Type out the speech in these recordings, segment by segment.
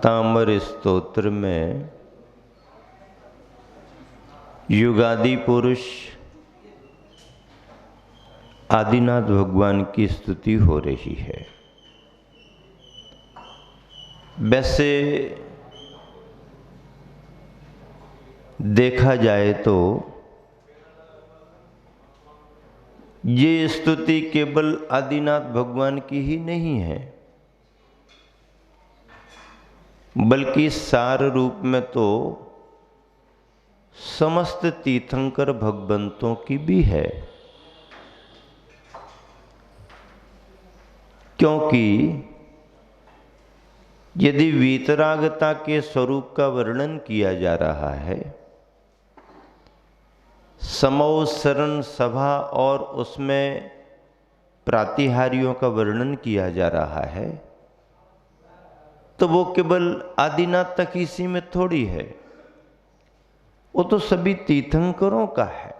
शाकंभरी स्तोत्र में युगादि पुरुष आदिनाथ भगवान की स्तुति हो रही है। वैसे देखा जाए तो ये स्तुति केवल आदिनाथ भगवान की ही नहीं है, बल्कि सार रूप में तो समस्त तीर्थंकर भगवंतों की भी है। क्योंकि यदि वीतरागता के स्वरूप का वर्णन किया जा रहा है, समो शरण सभा और उसमें प्रातिहार्यों का वर्णन किया जा रहा है, तो वो केवल आदिनाथ तक ही सीमित थोड़ी है, वो तो सभी तीर्थंकरों का है।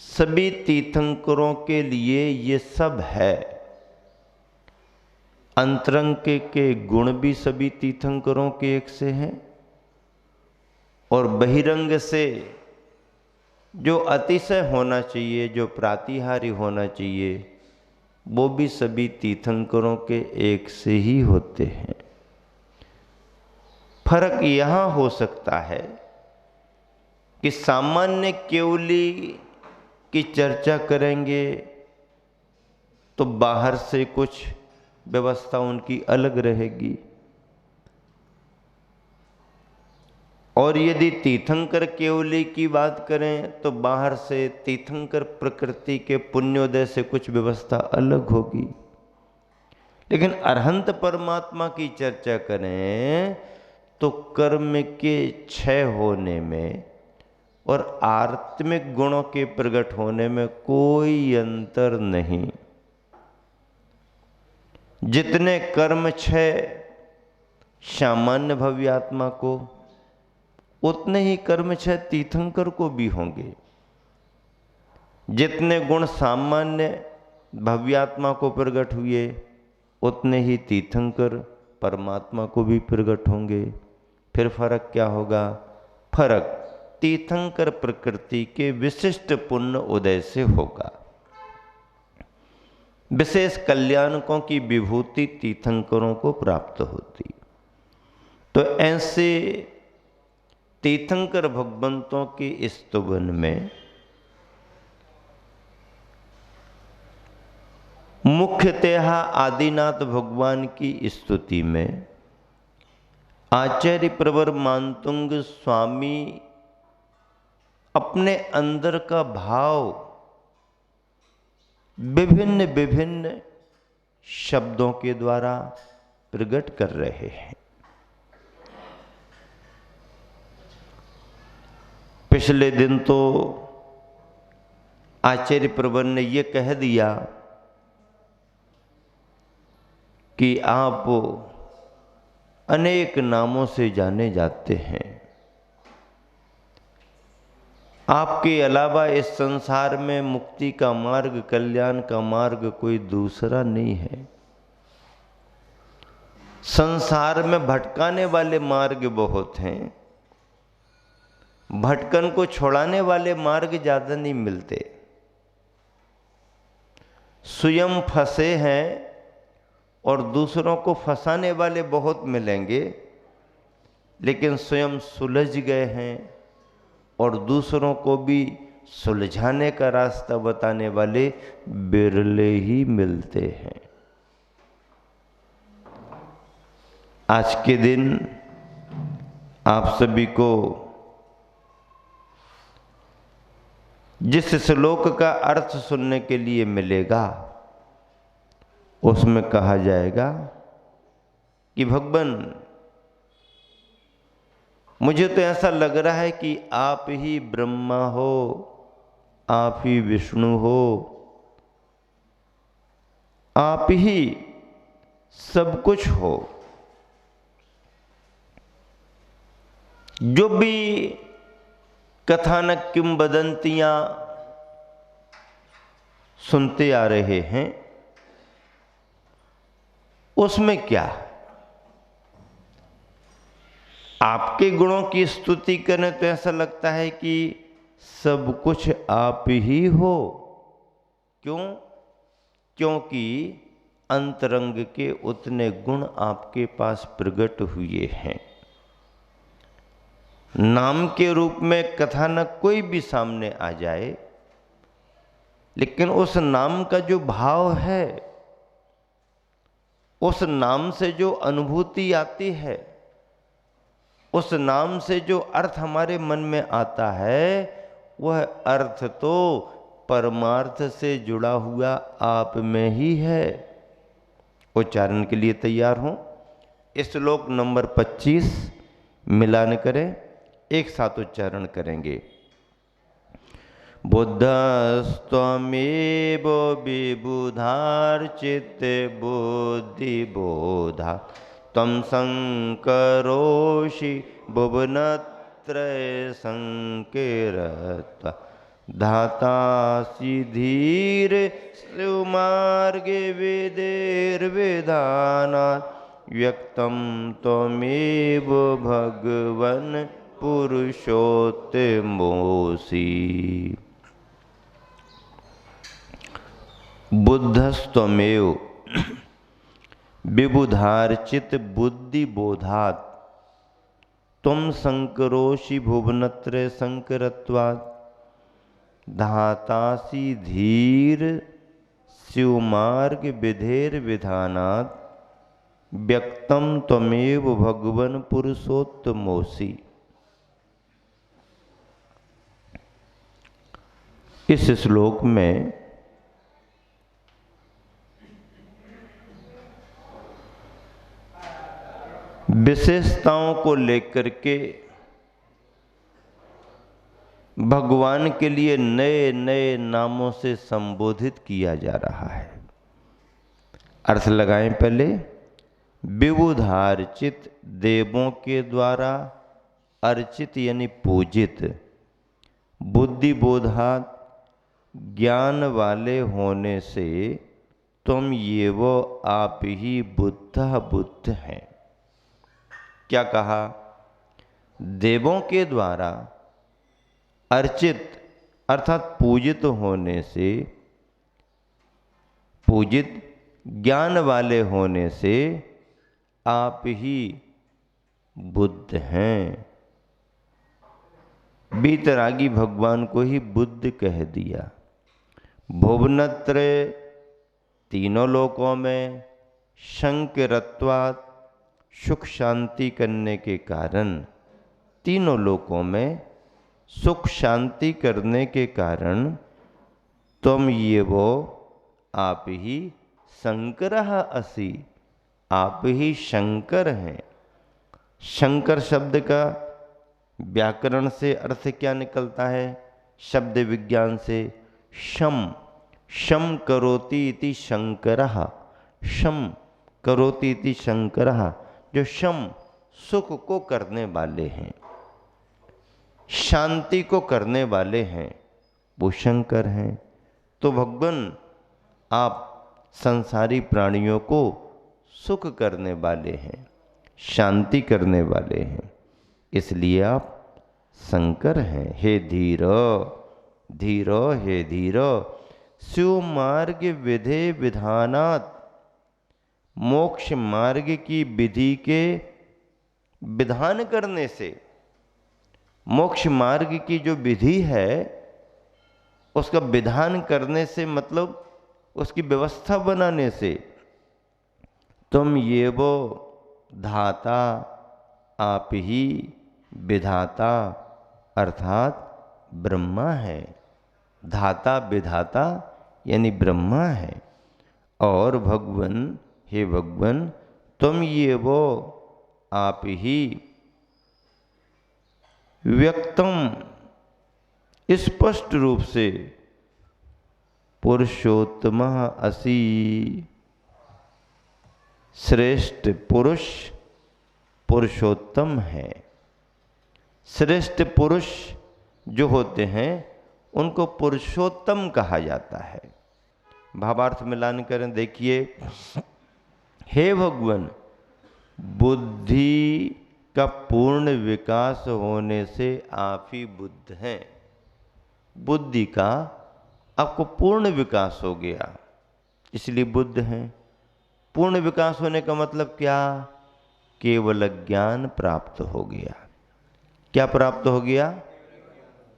सभी तीर्थंकरों के लिए ये सब है। अंतरंग के गुण भी सभी तीर्थंकरों के एक से हैं, और बहिरंग से जो अतिशय होना चाहिए, जो प्रातिहारी होना चाहिए, वो भी सभी तीर्थंकरों के एक से ही होते हैं। फर्क यहाँ हो सकता है कि सामान्य केवली की चर्चा करेंगे तो बाहर से कुछ व्यवस्था उनकी अलग रहेगी, और यदि तीर्थंकर केवली की बात करें तो बाहर से तीर्थंकर प्रकृति के पुण्योदय से कुछ व्यवस्था अलग होगी। लेकिन अरहंत परमात्मा की चर्चा करें तो कर्म के क्षय होने में और आत्मिक गुणों के प्रकट होने में कोई अंतर नहीं। जितने कर्म क्षय सामान्य भव्यात्मा को, उतने ही कर्म क्षय तीर्थंकर को भी होंगे। जितने गुण सामान्य भव्यात्मा को प्रकट हुए, उतने ही तीर्थंकर परमात्मा को भी प्रकट होंगे। फिर फर्क क्या होगा? फर्क तीर्थंकर प्रकृति के विशिष्ट पुण्य उदय से होगा। विशेष कल्याणकों की विभूति तीर्थंकरों को प्राप्त होती। तो ऐसे तीर्थंकर भगवंतों के स्तुवन में मुख्यतः आदिनाथ भगवान की स्तुति में आचार्य प्रवर मानतुंग स्वामी अपने अंदर का भाव विभिन्न विभिन्न शब्दों के द्वारा प्रकट कर रहे हैं। पिछले दिन तो आचार्य प्रवर ने ये कह दिया कि आप अनेक नामों से जाने जाते हैं, आपके अलावा इस संसार में मुक्ति का मार्ग, कल्याण का मार्ग कोई दूसरा नहीं है। संसार में भटकाने वाले मार्ग बहुत हैं, भटकन को छुड़ाने वाले मार्ग ज्यादा नहीं मिलते। स्वयं फंसे हैं और दूसरों को फंसाने वाले बहुत मिलेंगे, लेकिन स्वयं सुलझ गए हैं और दूसरों को भी सुलझाने का रास्ता बताने वाले बिरले ही मिलते हैं। आज के दिन आप सभी को जिस श्लोक का अर्थ सुनने के लिए मिलेगा, उसमें कहा जाएगा कि भगवान, मुझे तो ऐसा लग रहा है कि आप ही ब्रह्मा हो, आप ही विष्णु हो, आप ही सब कुछ हो। जो भी कथानक किंवदंतियां सुनते आ रहे हैं, उसमें क्या? आपके गुणों की स्तुति करें तो ऐसा लगता है कि सब कुछ आप ही हो। क्यों? क्योंकि अंतरंग के उतने गुण आपके पास प्रकट हुए हैं। नाम के रूप में कथानक कोई भी सामने आ जाए, लेकिन उस नाम का जो भाव है, उस नाम से जो अनुभूति आती है, उस नाम से जो अर्थ हमारे मन में आता है, वह अर्थ तो परमार्थ से जुड़ा हुआ आप में ही है। उच्चारण के लिए तैयार हो? श्लोक नंबर 25 मिलान करें, एक साथ उच्चारण करेंगे। बुद्धस्त्वमेव विबुधार्चित बुद्धिबोधा त्वं संकरोषि भुवनत्रय संकीर्त्वा धातासि धीर सुमार्गे विधिर्विधानात् व्यक्तं त्वमेव भगवन् पुरुषोत्तमोऽसि। बुद्धस्त्वमेव विबुधार्चित बुद्धि बोधात् त्वं संकरोषि भुवनत्रय संकरत्वात् धातासि धीर शिवमार्ग विधेर विधानात् व्यक्तं त्वमेव भगवन् पुरुषोत्तमोऽसि। इस श्लोक में विशेषताओं को लेकर के भगवान के लिए नए नए नामों से संबोधित किया जा रहा है। अर्थ लगाएं पहले। विबुधार्चित, देवों के द्वारा अर्चित यानी पूजित। बुद्धिबोधात्, ज्ञान वाले होने से तुम ये वो आप ही बुद्ध हैं। क्या कहा? देवों के द्वारा अर्चित अर्थात पूजित होने से, पूजित ज्ञान वाले होने से आप ही बुद्ध हैं। बीतरागी भगवान को ही बुद्ध कह दिया। भुवनत्रय, तीनों लोकों में, शंकरत्वात्, सुख शांति करने के कारण, तीनों लोकों में सुख शांति करने के कारण तुम ये वो आप ही शंकरः असि, आप ही शंकर हैं। शंकर शब्द का व्याकरण से अर्थ क्या निकलता है? शब्द विज्ञान से शम, शम करोति इति शंकरः, शम करोति इति शंकरः, जो शम सुख को करने वाले हैं, शांति को करने वाले हैं, वो शंकर हैं। तो भगवान आप संसारी प्राणियों को सुख करने वाले हैं, शांति करने वाले हैं, इसलिए आप शंकर हैं। हे धीर, धीर, हे धीर, शिव मार्ग विधे विधानात्, मोक्ष मार्ग की विधि के विधान करने से, मोक्ष मार्ग की जो विधि है उसका विधान करने से मतलब उसकी व्यवस्था बनाने से, तुम ये वो धाता, आप ही विधाता अर्थात ब्रह्मा है। धाता विधाता यानी ब्रह्मा है। और भगवन, हे भगवन, तुम ये वो आप ही व्यक्तम स्पष्ट रूप से पुरुषोत्तम असि, श्रेष्ठ पुरुष पुरुषोत्तम है। श्रेष्ठ पुरुष जो होते हैं उनको पुरुषोत्तम कहा जाता है। भावार्थ मिलान करें, देखिए। हे भगवान, बुद्धि का पूर्ण विकास होने से आप ही बुद्ध हैं। बुद्धि का आपको पूर्ण विकास हो गया, इसलिए बुद्ध हैं। पूर्ण विकास होने का मतलब क्या? केवल ज्ञान प्राप्त हो गया। क्या प्राप्त हो गया?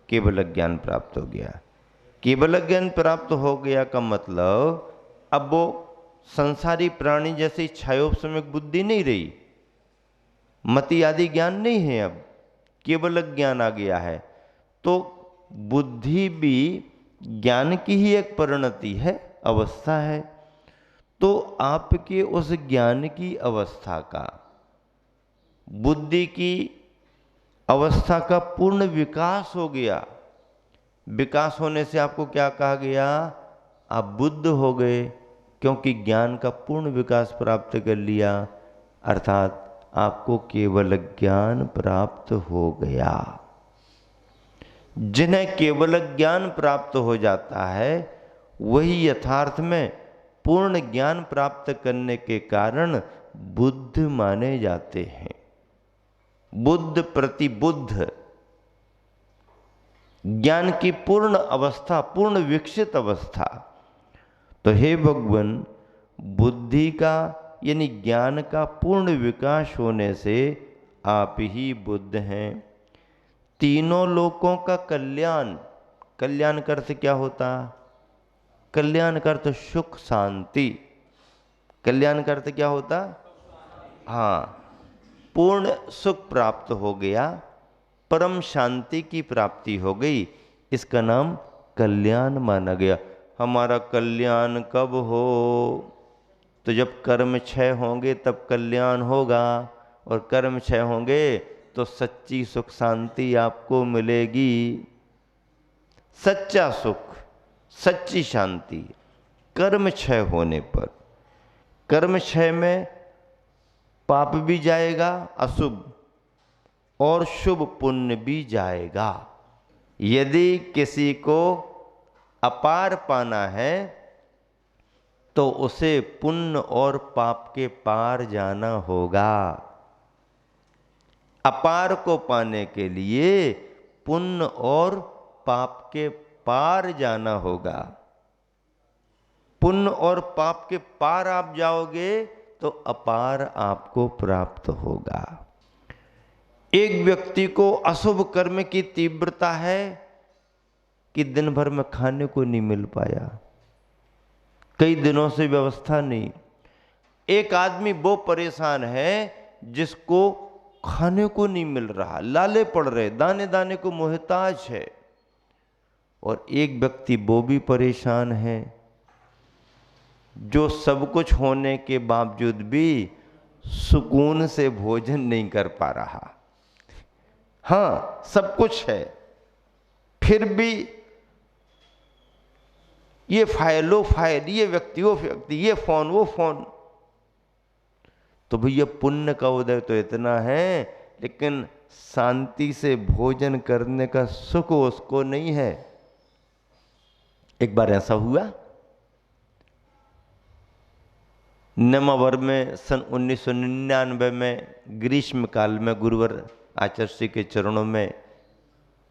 केवल ज्ञान प्राप्त हो गया। केवल ज्ञान प्राप्त हो गया का मतलब अब वो संसारी प्राणी जैसी छायोपशमिक बुद्धि नहीं रही, मति आदि ज्ञान नहीं है, अब केवल ज्ञान आ गया है। तो बुद्धि भी ज्ञान की ही एक परिणति है, अवस्था है। तो आपके उस ज्ञान की अवस्था का, बुद्धि की अवस्था का पूर्ण विकास हो गया। विकास होने से आपको क्या कहा गया? आप बुद्ध हो गए, क्योंकि ज्ञान का पूर्ण विकास प्राप्त कर लिया, अर्थात आपको केवल ज्ञान प्राप्त हो गया। जिन्हें केवल ज्ञान प्राप्त हो जाता है वही यथार्थ में पूर्ण ज्ञान प्राप्त करने के कारण बुद्ध माने जाते हैं। बुद्ध प्रतिबुद्ध, ज्ञान की पूर्ण अवस्था, पूर्ण विकसित अवस्था। तो हे भगवान, बुद्धि का यानी ज्ञान का पूर्ण विकास होने से आप ही बुद्ध हैं। तीनों लोकों का कल्याण, कल्याण का अर्थ क्या होता? कल्याण का अर्थ सुख शांति। कल्याण का अर्थ क्या होता? हाँ, पूर्ण सुख प्राप्त हो गया, परम शांति की प्राप्ति हो गई, इसका नाम कल्याण माना गया। हमारा कल्याण कब हो? तो जब कर्म क्षय होंगे तब कल्याण होगा, और कर्म क्षय होंगे तो सच्ची सुख शांति आपको मिलेगी। सच्चा सुख, सच्ची शांति कर्म क्षय होने पर। कर्म क्षय में पाप भी जाएगा अशुभ, और शुभ पुण्य भी जाएगा। यदि किसी को अपार पाना है तो उसे पुण्य और पाप के पार जाना होगा। अपार को पाने के लिए पुण्य और पाप के पार जाना होगा। पुण्य और पाप के पार आप जाओगे तो अपार आपको प्राप्त होगा। एक व्यक्ति को अशुभ कर्म की तीव्रता है कि दिन भर में खाने को नहीं मिल पाया, कई दिनों से व्यवस्था नहीं। एक आदमी वो परेशान है जिसको खाने को नहीं मिल रहा, लाले पड़ रहे, दाने दाने को मोहताज है। और एक व्यक्ति वो भी परेशान है जो सब कुछ होने के बावजूद भी सुकून से भोजन नहीं कर पा रहा। हाँ, सब कुछ है, फिर भी ये फाइल वो फाइल, ये व्यक्ति वो व्यक्ति, ये फोन वो फोन। तो भैया पुण्य का उदय तो इतना है, लेकिन शांति से भोजन करने का सुख उसको नहीं है। एक बार ऐसा हुआ, नेमावर में सन 1999 में ग्रीष्म काल में गुरुवर आचार्य श्री के चरणों में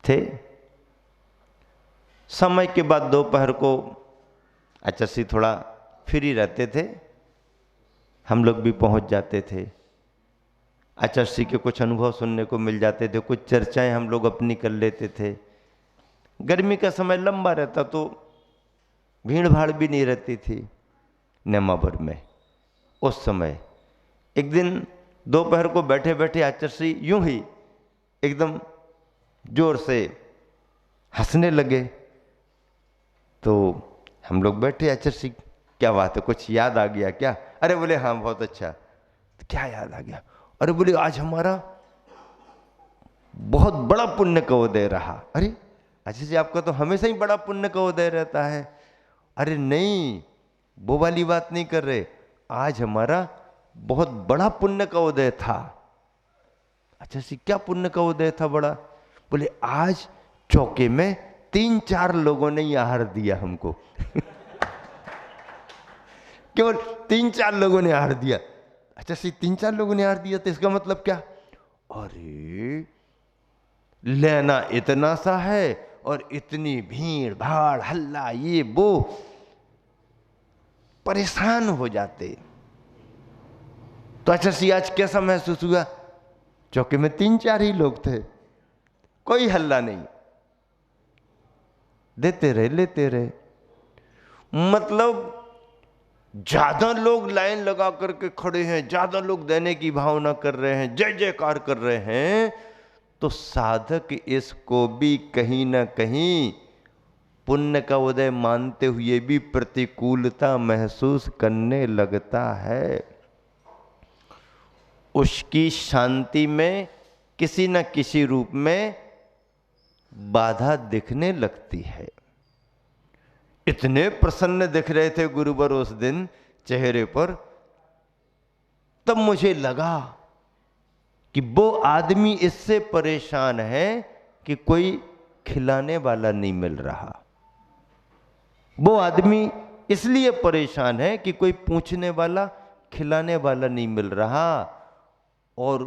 थे। समय के बाद दोपहर को आचार्य श्री थोड़ा फ्री रहते थे, हम लोग भी पहुंच जाते थे। आचार्य श्री के कुछ अनुभव सुनने को मिल जाते थे, कुछ चर्चाएं हम लोग अपनी कर लेते थे। गर्मी का समय लंबा रहता तो भीड़ भाड़ भी नहीं रहती थी नेमावर में। उस समय एक दिन दोपहर को बैठे बैठे आचार्य श्री यूं ही एकदम जोर से हंसने लगे। तो हम लोग बैठे, आचार्य श्री क्या बात है, कुछ याद आ गया क्या? अरे बोले हाँ बहुत अच्छा। तो क्या याद आ गया? अरे बोले आज हमारा बहुत बड़ा पुण्य का उदय रहा। अरे अच्छा जी, आपका तो हमेशा ही बड़ा पुण्य का उदय रहता है। अरे नहीं, वो वाली बात नहीं कर रहे, आज हमारा बहुत बड़ा पुण्य का उदय था। अच्छा जी, क्या पुण्य का उदय था बड़ा? बोले आज चौके में 3-4 लोगों ने ही आहार दिया हमको। केवल 3-4 लोगों ने आहार दिया। अच्छा सी 3-4 लोगों ने आहार दिया तो इसका मतलब क्या? अरे लेना इतना सा है और इतनी भीड़ भाड़ हल्ला ये वो, परेशान हो जाते। तो अच्छा सी आज कैसा महसूस हुआ? चौके में 3-4 ही लोग थे, कोई हल्ला नहीं, देते रहे लेते रहे। मतलब ज्यादा लोग लाइन लगा करके खड़े हैं, ज्यादा लोग देने की भावना कर रहे हैं, जय जयकार कर रहे हैं, तो साधक इसको भी कहीं ना कहीं पुण्य का उदय मानते हुए भी प्रतिकूलता महसूस करने लगता है। उसकी शांति में किसी न किसी रूप में बाधा दिखने लगती है। इतने प्रसन्न दिख रहे थे गुरुवर उस दिन चेहरे पर, तब मुझे लगा कि वो आदमी इससे परेशान है कि कोई खिलाने वाला नहीं मिल रहा। वो आदमी इसलिए परेशान है कि कोई पूछने वाला खिलाने वाला नहीं मिल रहा। और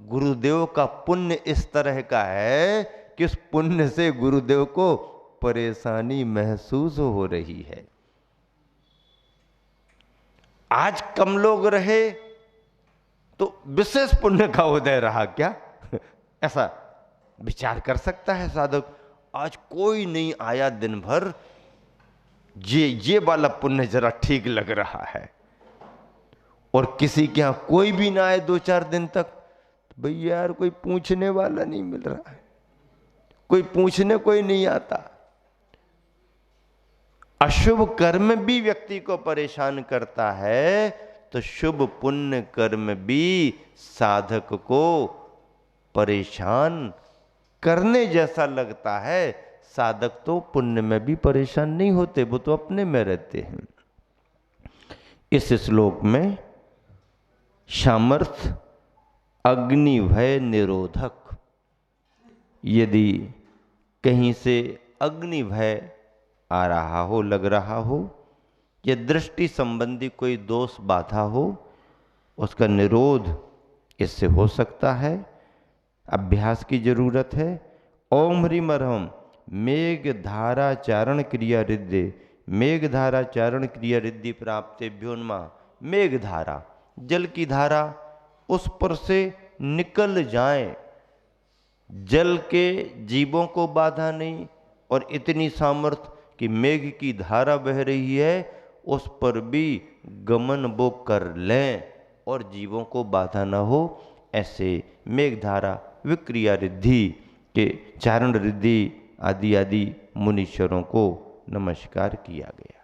गुरुदेव का पुण्य इस तरह का है कि उस पुण्य से गुरुदेव को परेशानी महसूस हो रही है। आज कम लोग रहे तो विशेष पुण्य का उदय रहा क्या? ऐसा विचार कर सकता है साधक। आज कोई नहीं आया दिन भर, ये वाला पुण्य जरा ठीक लग रहा है। और किसी के यहां कोई भी ना आए 2-4 दिन तक, भैया यार कोई पूछने वाला नहीं मिल रहा है, कोई पूछने कोई नहीं आता। अशुभ कर्म भी व्यक्ति को परेशान करता है, तो शुभ पुण्य कर्म भी साधक को परेशान करने जैसा लगता है। साधक तो पुण्य में भी परेशान नहीं होते, वो तो अपने में रहते हैं। इस श्लोक में सामर्थ्य अग्नि भय निरोधक, यदि कहीं से अग्नि भय आ रहा हो, लग रहा हो, या दृष्टि संबंधी कोई दोष बाधा हो, उसका निरोध इससे हो सकता है। अभ्यास की जरूरत है। ओम ह्रीम अर्हम मेघ धारा चारण क्रिया रिद्धि, मेघ धारा चारण क्रिया रिद्धि प्राप्तेभ्यो नमः। मेघ धारा, जल की धारा, उस पर से निकल जाए, जल के जीवों को बाधा नहीं, और इतनी सामर्थ्य कि मेघ की धारा बह रही है उस पर भी गमन वो कर लें और जीवों को बाधा न हो। ऐसे मेघ धारा विक्रिया रिद्धि के चारण रिद्धि आदि आदि मुनीश्वरों को नमस्कार किया गया।